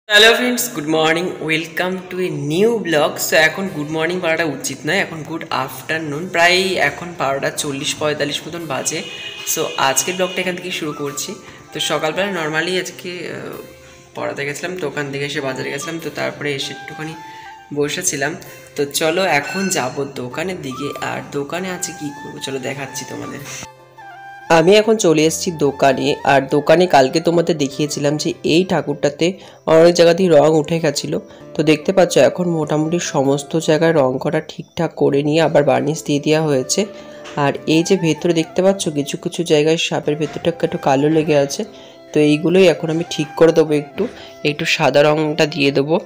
Hello friends, good morning, welcome to a new blog. So এখন good morning বলাটা উচিত নয়, এখন গুড আফটারনুন, প্রায় এখন 12:40-45 মতন বাজে। সো আজকের ব্লগটা এখান থেকে শুরু করছি। তো সকালবেলা নর্মালি আজকে পড়াতে গেছিলাম, তো ওখান থেকে এসে বাজারে গেছিলাম, তো তারপরে এসে একটুখানি বসেছিলাম। তো চলো এখন যাব দোকানের দিকে, আর দোকানে আছে কি করবো চলো দেখাচ্ছি তোমাদের। আমি এখন চলে এসেছি দোকানে, আর দোকানে কালকে তোমাদের দেখিয়েছিলাম যে এই ঠাকুরটাতে অনেক জায়গাতেই রং উঠে গেছিলো। তো দেখতে পাচ্ছ এখন মোটামুটি সমস্ত জায়গায় রং করা ঠিকঠাক করে নিয়ে আবার বার্নিশ দিয়ে দেওয়া হয়েছে। আর এই যে ভেতরে দেখতে পাচ্ছ কিছু কিছু জায়গায় সাপের ভেতরটা একটু কালো লেগে আছে, তো এইগুলোই এখন আমি ঠিক করে দেবো, একটু সাদা রংটা দিয়ে দেবো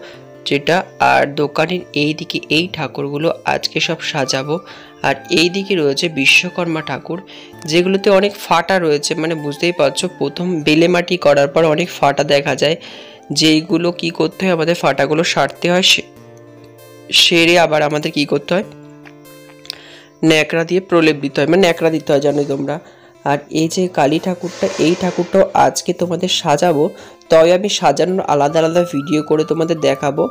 যেটা। আর দোকানের এই দিকে এই ঠাকুরগুলো আজকে সব সাজাবো। আর এই দিকে রয়েছে বিশ্বকর্মা ঠাকুর, যেগুলোতে অনেক ফাটা রয়েছে, মানে বুঝতেই পারছো প্রথম বেলে মাটি করার পর অনেক ফাটা দেখা যায়, যেইগুলো কি করতে হয় আমাদের ফাটাগুলো সারতে হয়, সেরে আবার আমাদের কি করতে হয় ন্যাকড়া দিয়ে প্রলেপ দিতে হয়, মানে ন্যাকড়া দিতে হয়, জানো তোমরা। আর এই যে কালী ঠাকুরটা, এই ঠাকুরটাও আজকে তোমাদের সাজাবো, তবে আমি সাজানোর আলাদা আলাদা ভিডিও করে তোমাদের দেখাবো।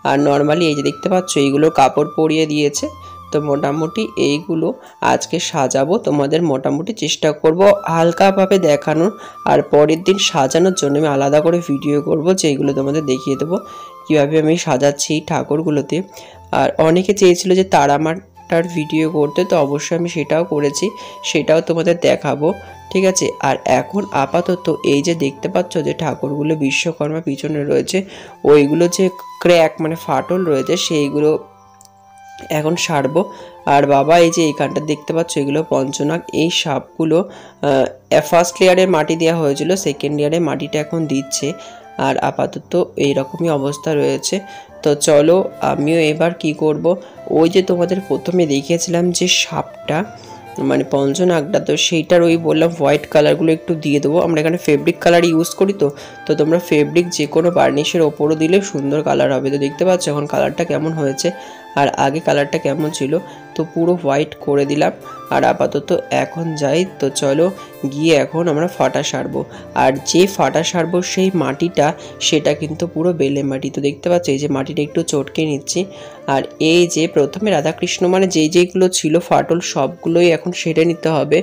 আর নর্মালি এই যে দেখতে পাচ্ছ এইগুলো কাপড় পরিয়ে দিয়েছে, তো মোটামুটি এইগুলো আজকে সাজাবো, তোমাদের মোটামুটি চেষ্টা করব হালকাভাবে দেখানোর। আর পরের দিন সাজানোর জন্য আমি আলাদা করে ভিডিও করব, যেগুলো তোমাদের দেখিয়ে দেবো কীভাবে আমি সাজাচ্ছি এই ঠাকুরগুলোতে। আর অনেকে চেয়েছিল যে তার ভিডিও করতে, তো অবশ্যই আমি সেটাও করেছি, সেটাও তোমাদের দেখাবো, ঠিক আছে। আর এখন আপাতত এই যে দেখতে পাচ্ছ যে ঠাকুরগুলো বিশ্বকর্মা পিছনে রয়েছে, ওইগুলো যে ক্র্যাক মানে ফাটল রয়েছে সেইগুলো এখন সারবো। আর বাবা এই যে এইখানটা দেখতে পাচ্ছ এগুলো পঞ্চনাগ, এই সাপগুলো ফার্স্ট লেয়ারের মাটি দেওয়া হয়েছিল, সেকেন্ড লেয়ারে মাটিটা এখন দিচ্ছে। আর আপাতত এইরকমই অবস্থা রয়েছে। তো চলো আমিও এবার কি করব, ওই যে তোমাদের প্রথমে দেখিয়েছিলাম যে সাপটা মানে পঞ্চনাগটা, তো সেইটার ওই বললাম হোয়াইট কালারগুলো একটু দিয়ে দেবো। আমরা এখানে ফেব্রিক কালার ইউজ করি, তো তোমরা ফেব্রিক যে কোনো বার্নিশের ওপরও দিলে সুন্দর কালার হবে। তো দেখতে পাচ্ছ এখন কালারটা কেমন হয়েছে, আর আগে কালারটা কেমন ছিল, তো পুরো হোয়াইট করে দিলাম। আর আপাতত এখন যাই, তো চলো গিয়ে এখন আমরা ফাটা সারবো। আর যে ফাটা সারবো সেই মাটিটা, সেটা কিন্তু পুরো বেলে মাটি। তো দেখতে পাচ্ছ এই যে মাটিটা একটু চটকে নিচ্ছি। আর এই যে প্রথমে রাধাকৃষ্ণ মানে যেইগুলো ছিল ফাটল সবগুলোই এখন সেরে নিতে হবে।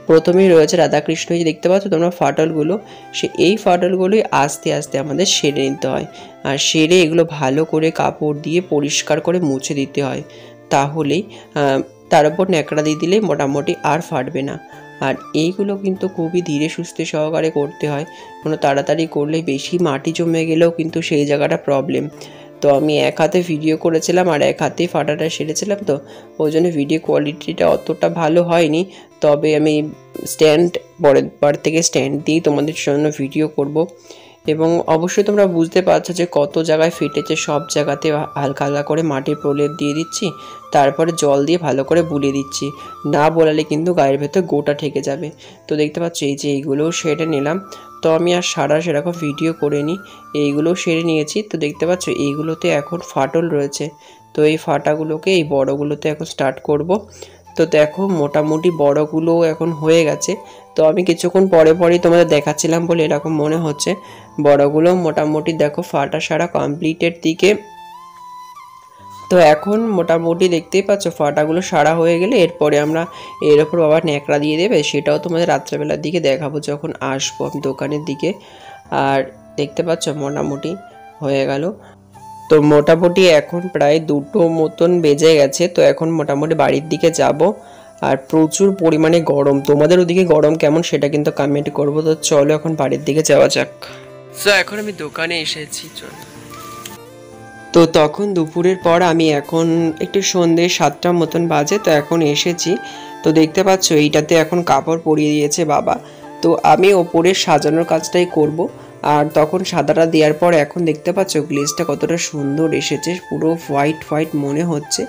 প্রথমেই রয়েছে রাধাকৃষ্ণ, যে দেখতে পাচ্ছ তোমরা ফাটলগুলো, এই ফাটলগুলোই আস্তে আস্তে আমাদের সেরে নিতে হয়। আর সেরে এগুলো ভালো করে কাপড় দিয়ে পরিষ্কার করে মুছে দিতে হয়, তাহলেই তার উপর ন্যাকড়া দিয়ে দিলেই মোটামুটি আর ফাটবে না। আর এইগুলো কিন্তু খুবই ধীরে সুস্থে সহকারে করতে হয়, কোনো তাড়াতাড়ি করলে বেশি মাটি জমে গেলেও কিন্তু সেই জায়গাটা প্রবলেম। তো আমি এক হাতে ভিডিও করেছিলাম আর এক হাতেই ফাটাটা সেরেছিলাম, তো ওই জন্য ভিডিও কোয়ালিটিটা অতটা ভালো হয়নি। তবে আমি পরের বার থেকে স্ট্যান্ড দিয়েই তোমাদের জন্য ভিডিও করব। এবং অবশ্যই তোমরা বুঝতে পারছো যে কত জায়গায় ফেটেছে, সব জায়গাতে হালকা হালকা করে মাটির প্রলেপ দিয়ে দিচ্ছি, তারপরে জল দিয়ে ভালো করে বুলিয়ে দিচ্ছি, না বোলালে কিন্তু গায়ের ভেতর গোটা ঠেকে যাবে। তো দেখতে পাচ্ছ এই যে এইগুলোও সেরে নিলাম, তো আমি আর সেরকম ভিডিও করে নিই, এইগুলোও সেরে নিয়েছি। তো দেখতে পাচ্ছ এইগুলোতে এখন ফাটল রয়েছে, তো এই ফাটাগুলোকে এই বড়গুলোতে এখন স্টার্ট করব। তো দেখো মোটামুটি বড়গুলো এখন হয়ে গেছে, তো আমি কিছুক্ষণ পরেই তোমাদের দেখাচ্ছিলাম বলে এরকম মনে হচ্ছে। বড়গুলো মোটামুটি দেখো ফাটা সারা কমপ্লিটের দিকে। তো এখন মোটামুটি দেখতেই পাচ্ছ ফাটাগুলো সারা হয়ে গেলে এরপরে আমরা এর ওপর বাবা ন্যাকড়া দিয়ে দেবে, সেটাও তোমাদের রাত্রেবেলার দিকে দেখাবো যখন আসবো আমি দোকানের দিকে। আর দেখতে পাচ্ছ মোটামুটি হয়ে গেল। তো মোটামুটি এখন প্রায় 2টো মতন বেজে গেছে, তো এখন মোটামুটি বাড়ির দিকে যাব। আর প্রচুর পরিমাণে গরম, তোমাদের ওদিকে গরম কেমন সেটা কিন্তু কমেন্ট করবো। তো চলো এখন বাড়ির দিকে যাওয়া যাক। সো এখন আমি দোকানে এসেছি, চলো। তো তখন দুপুরের পর আমি এখন একটু সন্ধ্যে 7টার মতন বাজে, তো এখন এসেছি। তো দেখতে পাচ্ছ এইটাতে এখন কাপড় পরিয়ে দিয়েছে বাবা, তো আমি ওপরে সাজানোর কাজটাই করব। আর তখন সাদাটা দেওয়ার পর এখন দেখতে পাচ্ছ গ্লেজটা কতটা সুন্দর এসেছে, পুরো হোয়াইট হোয়াইট মনে হচ্ছে।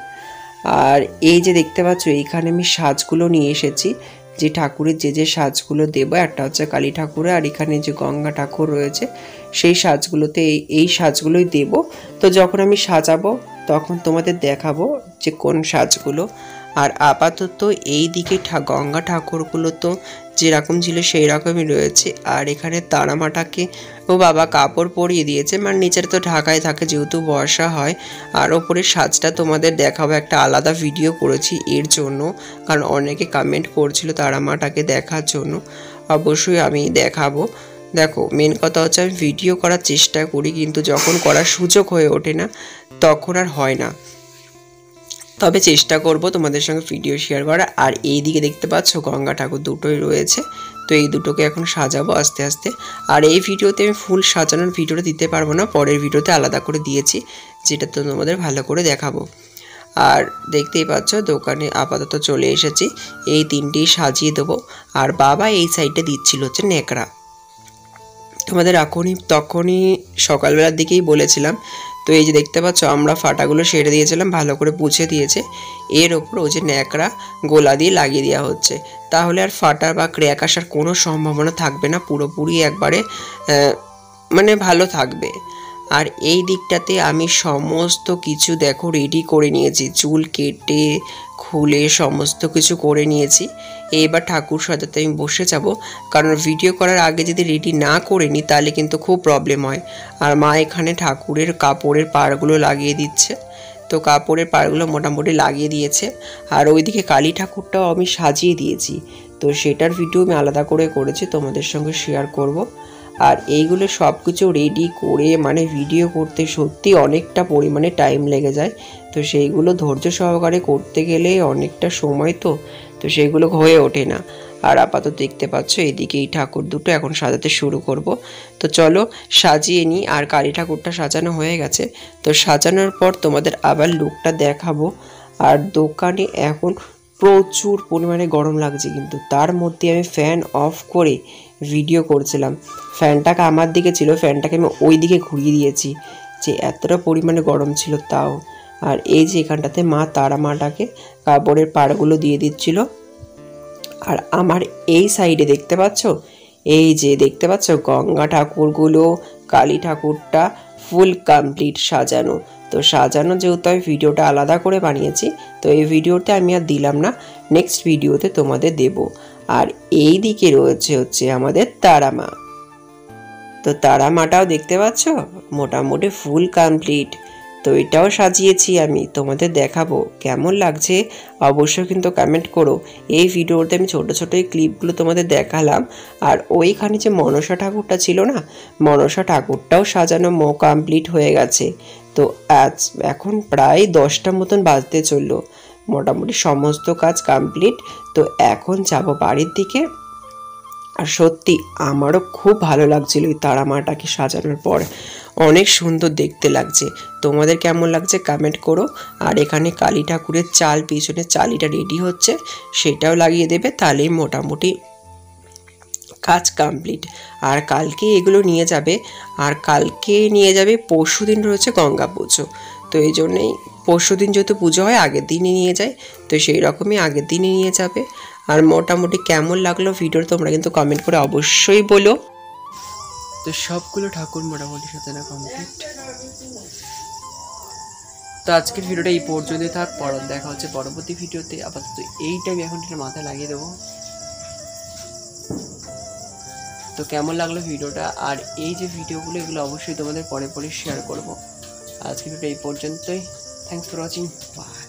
আর এই যে দেখতে পাচ্ছ এইখানে আমি সাজগুলো নিয়ে এসেছি, যে ঠাকুরের যে সাজগুলো দেবো, একটা হচ্ছে কালী ঠাকুরে, আর এখানে যে গঙ্গা ঠাকুর রয়েছে সেই সাজগুলোতে এই সাজগুলোই দেব। তো যখন আমি সাজাবো তখন তোমাদের দেখাবো যে কোন সাজগুলো। আর আপাতত এই দিকে গঙ্গা ঠাকুরগুলো তো যেরকম ছিল সেই রকমই রয়েছে। আর এখানে তারা মাটাকে ও বাবা কাপড় পরিয়ে দিয়েছে, মানে নিচের তো ঢাকায় থাকে যেহেতু বর্ষা হয়। আর ওপরের সাজটা তোমাদের দেখাবো, একটা আলাদা ভিডিও করেছি এর জন্য, কারণ অনেকে কমেন্ট করছিল তারা মাটাকে দেখার জন্য। অবশ্যই আমি দেখাবো। দেখো মেন কথা হচ্ছে আমি ভিডিও করার চেষ্টা করি, কিন্তু যখন করার সুযোগ হয়ে ওঠে না তখন আর হয় না। তবে চেষ্টা করব তোমাদের সঙ্গে ভিডিও শেয়ার করা। আর এই দিকে দেখতে পাচ্ছ গঙ্গা ঠাকুর দুটোই রয়েছে, তো এই দুটোকে এখন সাজাবো আস্তে আস্তে। আর এই ভিডিওতে আমি ফুল সাজানোর ভিডিওটা দিতে পারবো না, পরের ভিডিওতে আলাদা করে দিয়েছি, যেটা তো তোমাদের ভালো করে দেখাবো। আর দেখতেই পাচ্ছ দোকানে আপাতত চলে এসেছি, এই তিনটেই সাজিয়ে দেবো। আর বাবা এই সাইডে দিচ্ছিল হচ্ছে ন্যাকড়া, তোমাদের তখনই সকালবেলার দিকেই বলেছিলাম। তো এই যে দেখতে পাচ্ছ আমরা ফাটাগুলো সেরে দিয়েছিলাম, ভালো করে পুছে দিয়েছে। এর ওপর ওই যে ন্যাকড়া গোলা দিয়ে লাগিয়ে দেওয়া হচ্ছে, তাহলে আর ফাটা বা ক্র্যাক আসার কোনো সম্ভাবনা থাকবে না, পুরোপুরি একবারে মানে ভালো থাকবে। আর এই দিকটাতে আমি সমস্ত কিছু দেখো রেডি করে নিয়েছি, চুল কেটে খুলে সমস্ত কিছু করে নিয়েছি। এইবার ঠাকুর সাজাতে আমি বসে যাব, কারণ ভিডিও করার আগে যদি রেডি না করে নিই তাহলে কিন্তু খুব প্রবলেম হয়। আর মা এখানে ঠাকুরের কাপড়ের পাড়গুলো লাগিয়ে দিচ্ছে, তো কাপড়ের পাড়গুলো মোটামুটি লাগিয়ে দিয়েছে। আর ওইদিকে কালী ঠাকুরটাও আমি সাজিয়ে দিয়েছি, তো সেটার ভিডিও আমি আলাদা করে করেছি, তোমাদের সঙ্গে শেয়ার করব। আর এইগুলো সব কিছু রেডি করে মানে ভিডিও করতে সত্যি অনেকটা পরিমাণে টাইম লেগে যায়, তো সেইগুলো ধৈর্য সহকারে করতে গেলে অনেকটা সময়, তো সেইগুলো হয়ে ওঠে না। আর আপাতত দেখতে পাচ্ছ এদিকে এই ঠাকুর দুটো এখন সাজাতে শুরু করব, তো চলো সাজিয়ে নিই। আর কালী ঠাকুরটা সাজানো হয়ে গেছে, তো সাজানোর পর তোমাদের আবার লুকটা দেখাবো। আর দোকানে এখন প্রচুর পরিমাণে গরম লাগছে, কিন্তু তার মধ্যে আমি ফ্যান অফ করে ভিডিও করছিলাম। ফ্যানটাকে আমার দিকে ছিল, ফ্যানটাকে আমি ওই দিকে ঘুরিয়ে দিয়েছি, যে এতটা পরিমাণে গরম ছিল তাও। আর এই যে এখানটাতে মা তারা মাটাকে কাপড়ের পাড়গুলো দিয়ে দিচ্ছিল। আর আমার এই সাইডে দেখতে পাচ্ছ, এই যে দেখতে পাচ্ছ গঙ্গা ঠাকুরগুলো, কালী ঠাকুরটা ফুল কমপ্লিট সাজানো। তো সাজানো যেহেতু আমি ভিডিওটা আলাদা করে বানিয়েছি, তো এই ভিডিওতে আমি আর দিলাম না, নেক্সট ভিডিওতে তোমাদের দেব। আর এই দিকে রয়েছে হচ্ছে আমাদের তারা মা, তো তারা মাটাও দেখতে পাচ্ছ মোটামুটি ফুল কমপ্লিট। তো এটাও সাজিয়েছি আমি, তোমাদের দেখাবো কেমন লাগছে অবশ্যই কিন্তু কমেন্ট করো। এই ভিডিওতে আমি ছোট ছোট এই ক্লিপগুলো তোমাদের দেখালাম। আর ওইখানে যে মনসা ঠাকুরটা ছিল না, মনসা ঠাকুরটাও সাজানো কমপ্লিট হয়ে গেছে। তো এখন প্রায় 10টা মতন বাজতে চললো, মোটামুটি সমস্ত কাজ কমপ্লিট। তো এখন যাব বাড়ির দিকে। আর সত্যি আমারও খুব ভালো লাগছিল এই তারা মাটাকে সাজানোর পর, অনেক সুন্দর দেখতে লাগছে। তোমাদের কেমন লাগছে কমেন্ট করো। আর এখানে কালী ঠাকুরের চাল, পিছনে চালিটা রেডি হচ্ছে, সেটাও লাগিয়ে দেবে, তাহলেই মোটামুটি কাজ কমপ্লিট। আর কালকে এগুলো নিয়ে যাবে, আর কালকে নিয়ে যাবে, পরশু দিন রয়েছে গঙ্গা পুজো, তো এই জন্যেই পরশু দিন যেহেতু পুজো হয় আগের দিনই নিয়ে যায়, তো সেই রকমই আগের দিনই নিয়ে যাবে। আর মোটামুটি কেমন লাগলো ভিডিওটা তোমরা কিন্তু কমেন্ট করে অবশ্যই বলো। তো সবগুলো ঠাকুর মোটামুটি সাজানো কমপ্লিট। তো আজকের ভিডিওটা এই পর্যন্তই থাক, দেখা হচ্ছে পরবর্তী ভিডিওতে। আপাতত এইটা আমি এখন এটা মাথায় লাগিয়ে দেবো। তো কেমন লাগলো ভিডিওটা, আর এই যে ভিডিওগুলো এগুলো অবশ্যই তোমাদের পরে শেয়ার করব। আজকের ভিডিওটা এই পর্যন্তই। Thanks for watching, by.